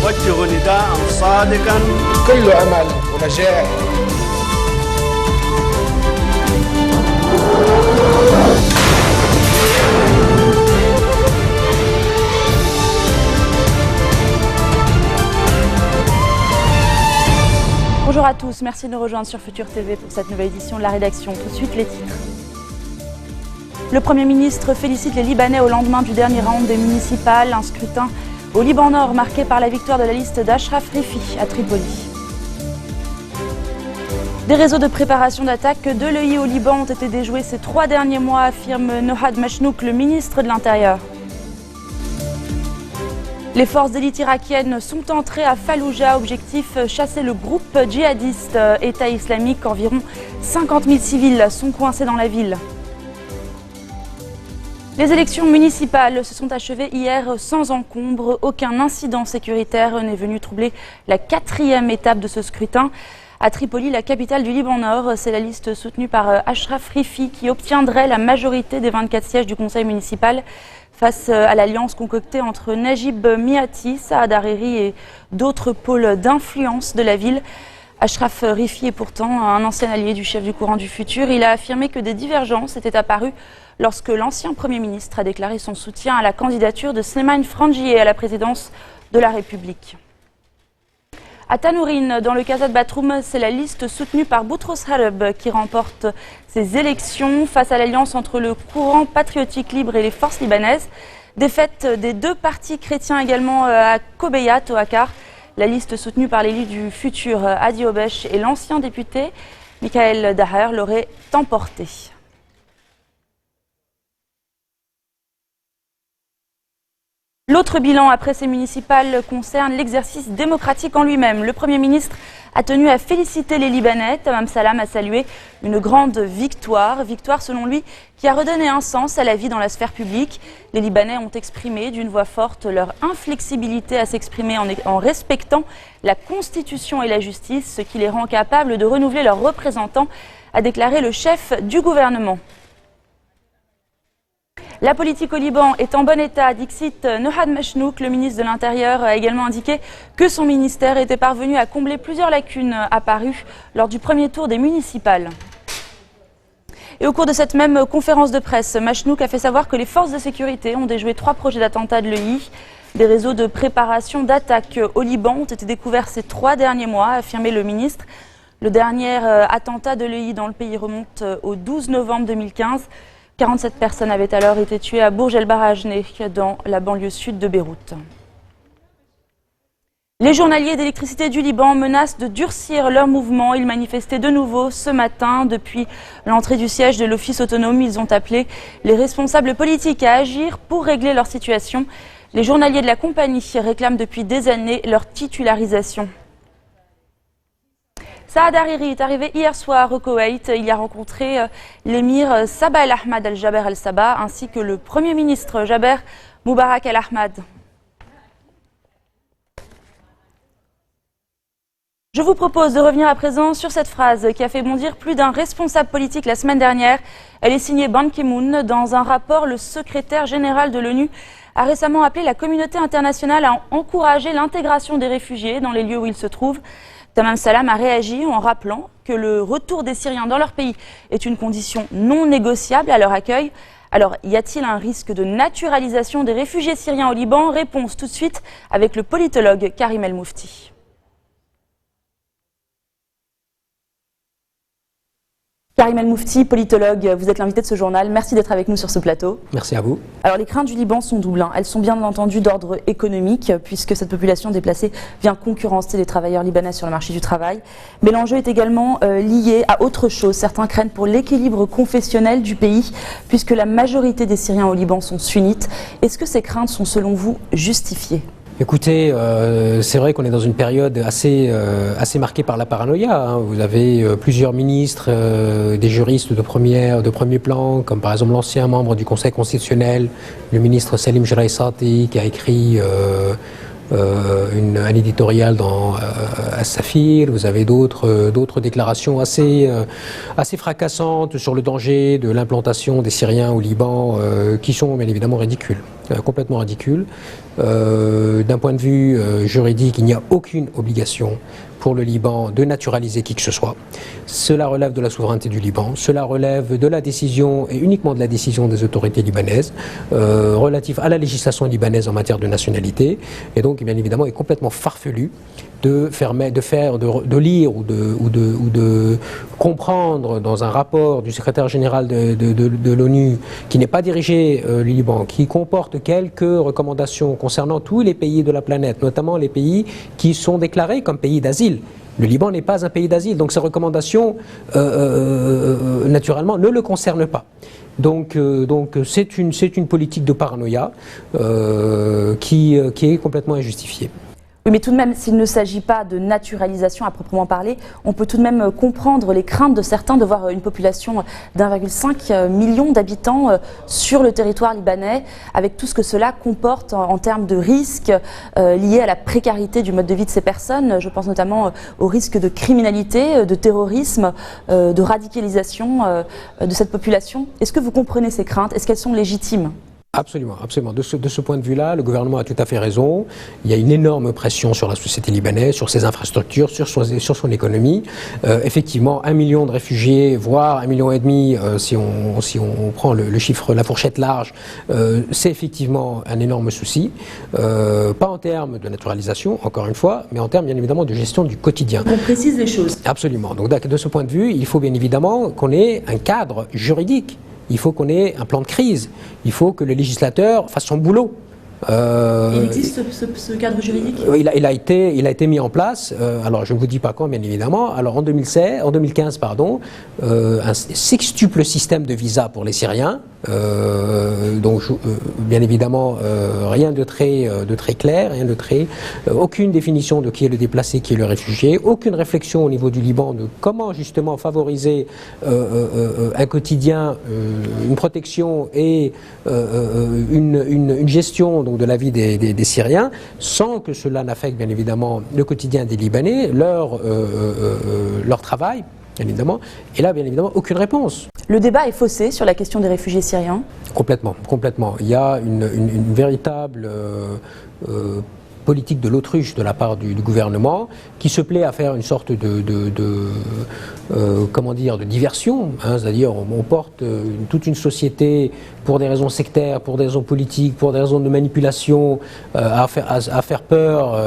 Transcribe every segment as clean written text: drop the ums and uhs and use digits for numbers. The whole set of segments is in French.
أوجه نداء صادقا كل أمل ونجاح. Bonjour à tous, merci de nous rejoindre sur Futur TV pour cette nouvelle édition de la rédaction. Tout de suite les titres. Le Premier ministre félicite les Libanais au lendemain du dernier round des municipales, un scrutin au Liban Nord marqué par la victoire de la liste d'Ashraf Rifi à Tripoli. Des réseaux de préparation d'attaque de l'EI au Liban ont été déjoués ces 3 derniers mois, affirme Nohad Machnouk, le ministre de l'Intérieur. Les forces d'élite irakiennes sont entrées à Falloujah, objectif chasser le groupe djihadiste État islamique. Environ 50 000 civils sont coincés dans la ville. Les élections municipales se sont achevées hier sans encombre. Aucun incident sécuritaire n'est venu troubler la 4e étape de ce scrutin. À Tripoli, la capitale du Liban Nord, c'est la liste soutenue par Ashraf Rifi qui obtiendrait la majorité des 24 sièges du conseil municipal face à l'alliance concoctée entre Najib Miati, Saad Hariri et d'autres pôles d'influence de la ville. Ashraf Rifi est pourtant un ancien allié du chef du courant du futur. Il a affirmé que des divergences étaient apparues lorsque l'ancien Premier ministre a déclaré son soutien à la candidature de Slimane Frangieh à la présidence de la République. À Tanourine, dans le Casa de Batroum, c'est la liste soutenue par Boutros Hareb qui remporte ces élections face à l'alliance entre le courant patriotique libre et les forces libanaises. Défaite des 2 partis chrétiens également à Kobeyat, au Hakar. La liste soutenue par l'élu du futur Hadi Obesh et l'ancien député Michael Daher l'aurait emporté. L'autre bilan après ces municipales concerne l'exercice démocratique en lui-même. Le Premier ministre a tenu à féliciter les Libanais. Tamam Salam a salué une grande victoire. Victoire selon lui qui a redonné un sens à la vie dans la sphère publique. Les Libanais ont exprimé d'une voix forte leur inflexibilité à s'exprimer en respectant la Constitution et la justice, ce qui les rend capables de renouveler leurs représentants, a déclaré le chef du gouvernement. La politique au Liban est en bon état, dixit Nohad Machnouk. Le ministre de l'Intérieur a également indiqué que son ministère était parvenu à combler plusieurs lacunes apparues lors du premier tour des municipales. Et au cours de cette même conférence de presse, Machnouk a fait savoir que les forces de sécurité ont déjoué 3 projets d'attentats de l'EI. Des réseaux de préparation d'attaque au Liban ont été découverts ces 3 derniers mois, a affirmé le ministre. Le dernier attentat de l'EI dans le pays remonte au 12 novembre 2015. 47 personnes avaient alors été tuées à Bourj el-Barajneh, dans la banlieue sud de Beyrouth. Les journaliers d'électricité du Liban menacent de durcir leur mouvement. Ils manifestaient de nouveau ce matin. Depuis l'entrée du siège de l'Office autonome, ils ont appelé les responsables politiques à agir pour régler leur situation. Les journaliers de la compagnie réclament depuis des années leur titularisation. Saad Hariri est arrivé hier soir au Koweït. Il y a rencontré l'émir Sabah el-Ahmad al-Jaber al-Sabah ainsi que le Premier ministre Jaber Moubarak el-Ahmad. Je vous propose de revenir à présent sur cette phrase qui a fait bondir plus d'un responsable politique la semaine dernière. Elle est signée Ban Ki-moon. Dans un rapport, le secrétaire général de l'ONU a récemment appelé la communauté internationale à encourager l'intégration des réfugiés dans les lieux où ils se trouvent. Tamam Salam a réagi en rappelant que le retour des Syriens dans leur pays est une condition non négociable à leur accueil. Alors, y a-t-il un risque de naturalisation des réfugiés syriens au Liban? Réponse tout de suite avec le politologue Karim El Moufti. Karim El Moufti, politologue, vous êtes l'invité de ce journal. Merci d'être avec nous sur ce plateau. Merci à vous. Alors les craintes du Liban sont doubles. Elles sont bien entendu d'ordre économique, puisque cette population déplacée vient concurrencer les travailleurs libanais sur le marché du travail. Mais l'enjeu est également lié à autre chose. Certains craignent pour l'équilibre confessionnel du pays, puisque la majorité des Syriens au Liban sont sunnites. Est-ce que ces craintes sont selon vous justifiées ? Écoutez, c'est vrai qu'on est dans une période assez marquée par la paranoïa. Vous avez plusieurs ministres, des juristes de premier plan, comme par exemple l'ancien membre du Conseil constitutionnel, le ministre Salim Jraïsati, qui a écrit un éditorial dans As-Safir. Vous avez d'autres déclarations assez fracassantes sur le danger de l'implantation des Syriens au Liban, qui sont bien évidemment ridicules. complètement ridicule. D'un point de vue juridique, il n'y a aucune obligation pour le Liban de naturaliser qui que ce soit. Cela relève de la souveraineté du Liban, cela relève de la décision et uniquement de la décision des autorités libanaises relative à la législation libanaise en matière de nationalité, et donc bien évidemment est complètement farfelu de lire ou de comprendre dans un rapport du secrétaire général de l'ONU qui n'est pas dirigé le Liban, qui comporte quelques recommandations concernant tous les pays de la planète, notamment les pays qui sont déclarés comme pays d'asile. Le Liban n'est pas un pays d'asile, donc ces recommandations, naturellement, ne le concernent pas. Donc c'est une politique de paranoïa qui est complètement injustifiée. Oui, mais tout de même, s'il ne s'agit pas de naturalisation à proprement parler, on peut tout de même comprendre les craintes de certains de voir une population d'1,5 million d'habitants sur le territoire libanais, avec tout ce que cela comporte en termes de risques liés à la précarité du mode de vie de ces personnes. Je pense notamment au risque de criminalité, de terrorisme, de radicalisation de cette population. Est-ce que vous comprenez ces craintes? Est-ce qu'elles sont légitimes? Absolument, absolument. De ce point de vue-là, le gouvernement a tout à fait raison. Il y a une énorme pression sur la société libanaise, sur ses infrastructures, sur son économie. Effectivement, 1 million de réfugiés, voire 1,5 million, si on prend le chiffre, la fourchette large, c'est effectivement un énorme souci. Pas en termes de naturalisation, encore une fois, mais en termes bien évidemment de gestion du quotidien. On précise les choses. Absolument. Donc de ce point de vue, il faut bien évidemment qu'on ait un cadre juridique. Il faut qu'on ait un plan de crise. Il faut que le législateur fasse son boulot. Il existe ce cadre juridique? Il a été mis en place, alors je ne vous dis pas quand bien évidemment, alors en 2015, un sextuple système de visa pour les Syriens, donc bien évidemment rien de très clair, aucune définition de qui est le déplacé, qui est le réfugié, aucune réflexion au niveau du Liban de comment justement favoriser un quotidien, une protection et une gestion donc, de la vie des Syriens, sans que cela n'affecte bien évidemment le quotidien des Libanais, leur travail, bien évidemment, et là bien évidemment aucune réponse. Le débat est faussé sur la question des réfugiés syriens? Complètement. Il y a une véritable politique de l'autruche de la part du gouvernement qui se plaît à faire une sorte de diversion, hein, c'est-à-dire on porte toute une société pour des raisons sectaires, pour des raisons politiques, pour des raisons de manipulation à faire peur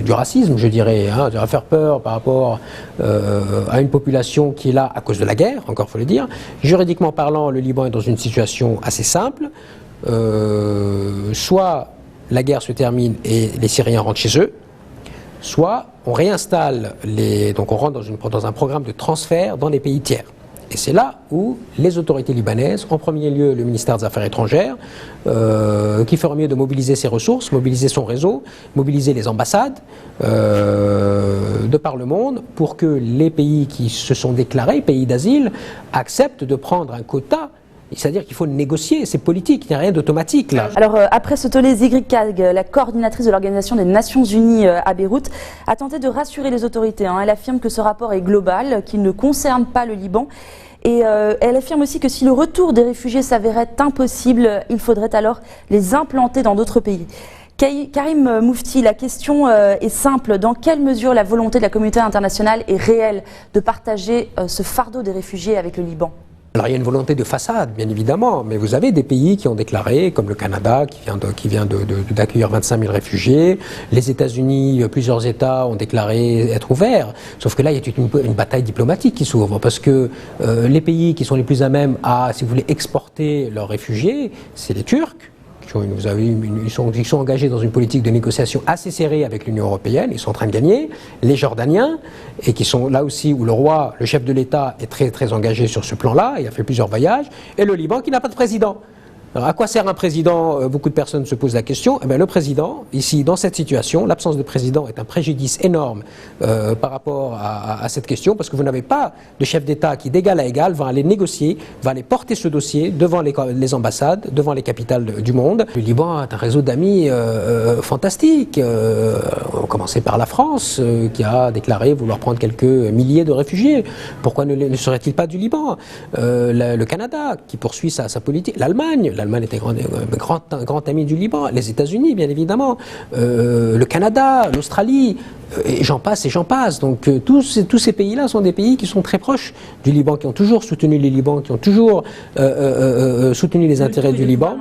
du racisme, je dirais, hein, à faire peur par rapport à une population qui est là à cause de la guerre, encore faut le dire. Juridiquement parlant, le Liban est dans une situation assez simple, soit la guerre se termine et les Syriens rentrent chez eux, soit on réinstalle donc on rentre dans un programme de transfert dans les pays tiers. Et c'est là où les autorités libanaises, en premier lieu le ministère des Affaires étrangères, qui ferait mieux de mobiliser ses ressources, mobiliser son réseau, mobiliser les ambassades de par le monde pour que les pays qui se sont déclarés pays d'asile acceptent de prendre un quota. C'est-à-dire qu'il faut négocier, c'est politique, il n'y a rien d'automatique là. Alors après ce tollé, Sigrid Kaag, la coordinatrice de l'Organisation des Nations Unies à Beyrouth, a tenté de rassurer les autorités. Hein. Elle affirme que ce rapport est global, qu'il ne concerne pas le Liban. Et elle affirme aussi que si le retour des réfugiés s'avérait impossible, il faudrait alors les implanter dans d'autres pays. Karim Moufti, la question est simple. Dans quelle mesure la volonté de la communauté internationale est réelle de partager ce fardeau des réfugiés avec le Liban ? Alors il y a une volonté de façade, bien évidemment, mais vous avez des pays qui ont déclaré, comme le Canada, qui vient d'accueillir 25 000 réfugiés. Les États-Unis, plusieurs États ont déclaré être ouverts. Sauf que là, il y a une bataille diplomatique qui s'ouvre, parce que les pays qui sont les plus à même à, si vous voulez, exporter leurs réfugiés, c'est les Turcs. Ils sont engagés dans une politique de négociation assez serrée avec l'Union européenne, ils sont en train de gagner, les Jordaniens, et qui sont là aussi où le roi, le chef de l'État, est très très engagé sur ce plan-là, il a fait plusieurs voyages, et le Liban qui n'a pas de président. Alors à quoi sert un président? Beaucoup de personnes se posent la question. Eh bien, le président, ici, dans cette situation, l'absence de président est un préjudice énorme par rapport à cette question, parce que vous n'avez pas de chef d'État qui, d'égal à égal, va aller négocier, va aller porter ce dossier devant les ambassades, devant les capitales du monde. Le Liban est un réseau d'amis fantastique. On commençait par la France, qui a déclaré vouloir prendre quelques milliers de réfugiés. Pourquoi ne serait-il pas du Liban? Le Canada, qui poursuit sa politique. L'Allemagne l'Allemagne était grand ami du Liban, les États-Unis bien évidemment, le Canada, l'Australie, et j'en passe. Donc tous ces pays-là sont des pays qui sont très proches du Liban, qui ont toujours soutenu les Libans, qui ont toujours soutenu les intérêts du Liban.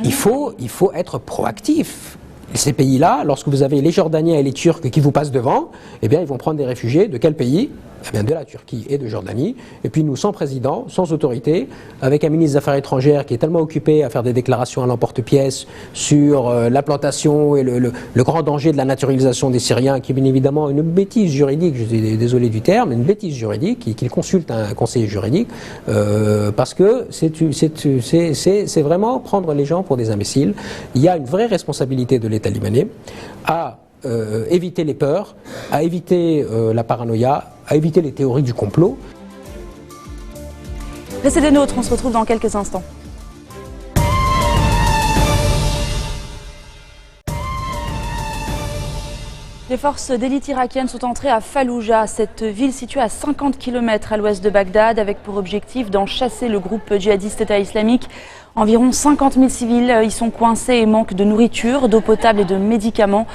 Il faut être proactif. Ces pays-là, lorsque vous avez les Jordaniens et les Turcs qui vous passent devant, eh bien, ils vont prendre des réfugiés de quel pays ? Eh bien, de la Turquie et de Jordanie. Et puis nous, sans président, sans autorité, avec un ministre des Affaires étrangères qui est tellement occupé à faire des déclarations à l'emporte-pièce sur l'implantation et le grand danger de la naturalisation des Syriens, qui est bien évidemment une bêtise juridique, je suis désolé du terme, une bêtise juridique, qu'il consulte un conseiller juridique, parce que c'est vraiment prendre les gens pour des imbéciles. Il y a une vraie responsabilité de l'État libanais à éviter les peurs, à éviter la paranoïa, à éviter les théories du complot. Restez des nôtres, on se retrouve dans quelques instants. Les forces d'élite irakiennes sont entrées à Falloujah, cette ville située à 50 km à l'ouest de Bagdad, avec pour objectif d'en chasser le groupe djihadiste État islamique. Environ 50 000 civils y sont coincés et manquent de nourriture, d'eau potable et de médicaments.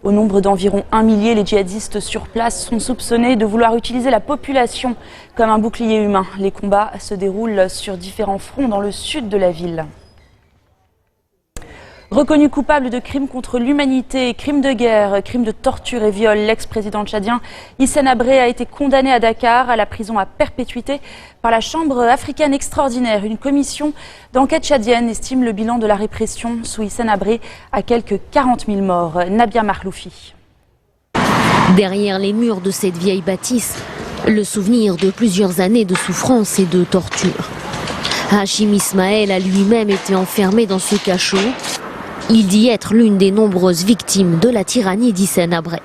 Au nombre d'environ 1 millier, les djihadistes sur place sont soupçonnés de vouloir utiliser la population comme un bouclier humain. Les combats se déroulent sur différents fronts dans le sud de la ville. Reconnu coupable de crimes contre l'humanité, crimes de guerre, crimes de torture et viol, l'ex-président tchadien Hissène Habré a été condamné à Dakar à la prison à perpétuité par la Chambre africaine extraordinaire. Une commission d'enquête tchadienne estime le bilan de la répression sous Hissène Habré à quelques 40 000 morts. Nabia Marloufi. Derrière les murs de cette vieille bâtisse, le souvenir de plusieurs années de souffrance et de torture. Hachim Ismaël a lui-même été enfermé dans ce cachot. Il dit être l'une des nombreuses victimes de la tyrannie d'Hissène Habré.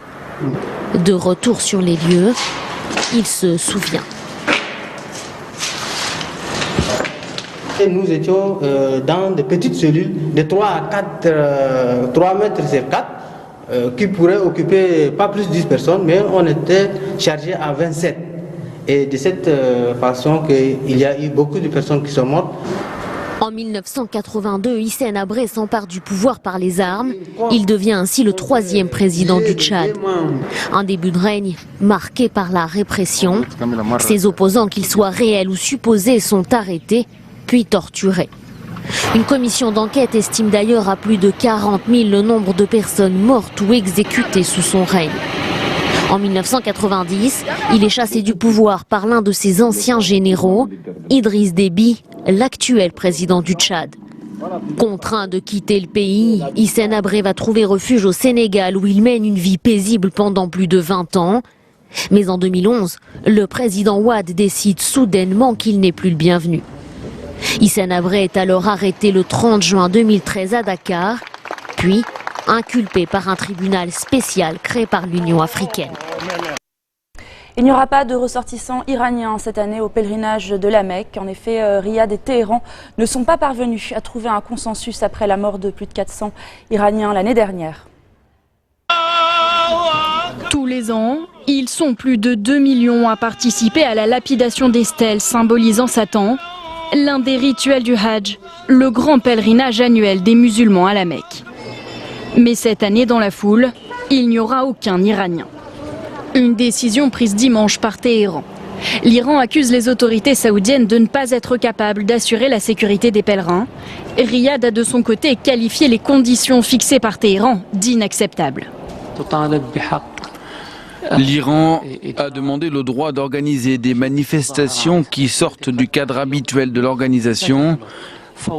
De retour sur les lieux, il se souvient. Nous étions dans des petites cellules de 3 à 4, 3 mètres sur 4, qui pourraient occuper pas plus de 10 personnes, mais on était chargé à 27. Et de cette façon qu'il y a eu beaucoup de personnes qui sont mortes. En 1982, Hissène Habré s'empare du pouvoir par les armes. Il devient ainsi le 3e président du Tchad. Un début de règne marqué par la répression. Ses opposants, qu'ils soient réels ou supposés, sont arrêtés, puis torturés. Une commission d'enquête estime d'ailleurs à plus de 40 000 le nombre de personnes mortes ou exécutées sous son règne. En 1990, il est chassé du pouvoir par l'un de ses anciens généraux, Idriss Déby, l'actuel président du Tchad. Contraint de quitter le pays, Hissène Habré va trouver refuge au Sénégal où il mène une vie paisible pendant plus de 20 ans. Mais en 2011, le président Ouad décide soudainement qu'il n'est plus le bienvenu. Hissène Habré est alors arrêté le 30 juin 2013 à Dakar, puis inculpé par un tribunal spécial créé par l'Union africaine. Il n'y aura pas de ressortissants iraniens cette année au pèlerinage de la Mecque. En effet, Riyad et Téhéran ne sont pas parvenus à trouver un consensus après la mort de plus de 400 Iraniens l'année dernière. Tous les ans, ils sont plus de 2 millions à participer à la lapidation des stèles symbolisant Satan, l'un des rituels du Hajj, le grand pèlerinage annuel des musulmans à la Mecque. Mais cette année, dans la foule, il n'y aura aucun Iranien. Une décision prise dimanche par Téhéran. L'Iran accuse les autorités saoudiennes de ne pas être capables d'assurer la sécurité des pèlerins. Riyad a de son côté qualifié les conditions fixées par Téhéran d'inacceptables. L'Iran a demandé le droit d'organiser des manifestations qui sortent du cadre habituel de l'organisation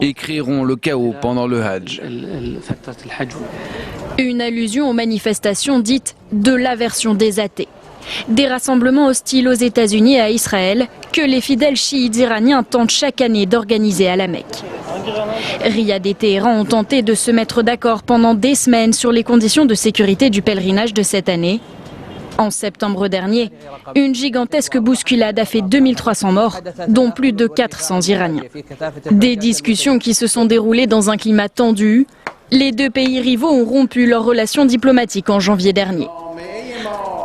et créeront le chaos pendant le Hajj. Une allusion aux manifestations dites de l'aversion des athées. Des rassemblements hostiles aux États-Unis et à Israël que les fidèles chiites iraniens tentent chaque année d'organiser à la Mecque. Riyad et Téhéran ont tenté de se mettre d'accord pendant des semaines sur les conditions de sécurité du pèlerinage de cette année. En septembre dernier, une gigantesque bousculade a fait 2300 morts, dont plus de 400 Iraniens. Des discussions qui se sont déroulées dans un climat tendu. Les deux pays rivaux ont rompu leurs relations diplomatiques en janvier dernier.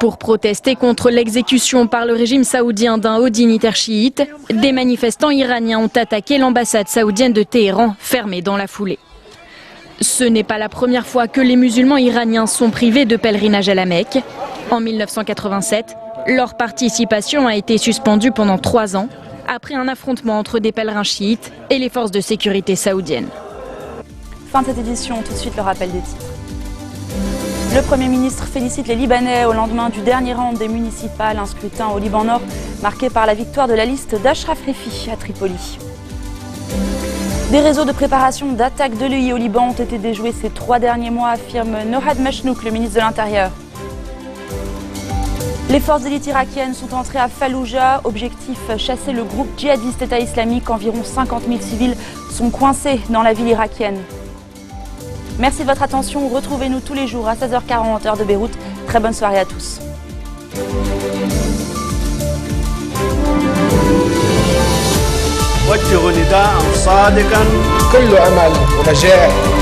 Pour protester contre l'exécution par le régime saoudien d'un haut dignitaire chiite, des manifestants iraniens ont attaqué l'ambassade saoudienne de Téhéran, fermée dans la foulée. Ce n'est pas la première fois que les musulmans iraniens sont privés de pèlerinage à la Mecque. En 1987, leur participation a été suspendue pendant 3 ans, après un affrontement entre des pèlerins chiites et les forces de sécurité saoudiennes. Fin de cette édition, tout de suite le rappel des titres. Le Premier ministre félicite les Libanais au lendemain du dernier round des municipales, un scrutin au Liban Nord marqué par la victoire de la liste d'Ashraf Refi à Tripoli. Des réseaux de préparation d'attaque de l'UI au Liban ont été déjoués ces 3 derniers mois, affirme Nohad Machnouk, le ministre de l'Intérieur. Les forces d'élites irakiennes sont entrées à Falloujah. Objectif, chasser le groupe djihadiste État islamique. Environ 50 000 civils sont coincés dans la ville irakienne. Merci de votre attention. Retrouvez-nous tous les jours à 16h40 heure de Beyrouth. Très bonne soirée à tous. وجهوا نداء صادقا كل أمل ونجاح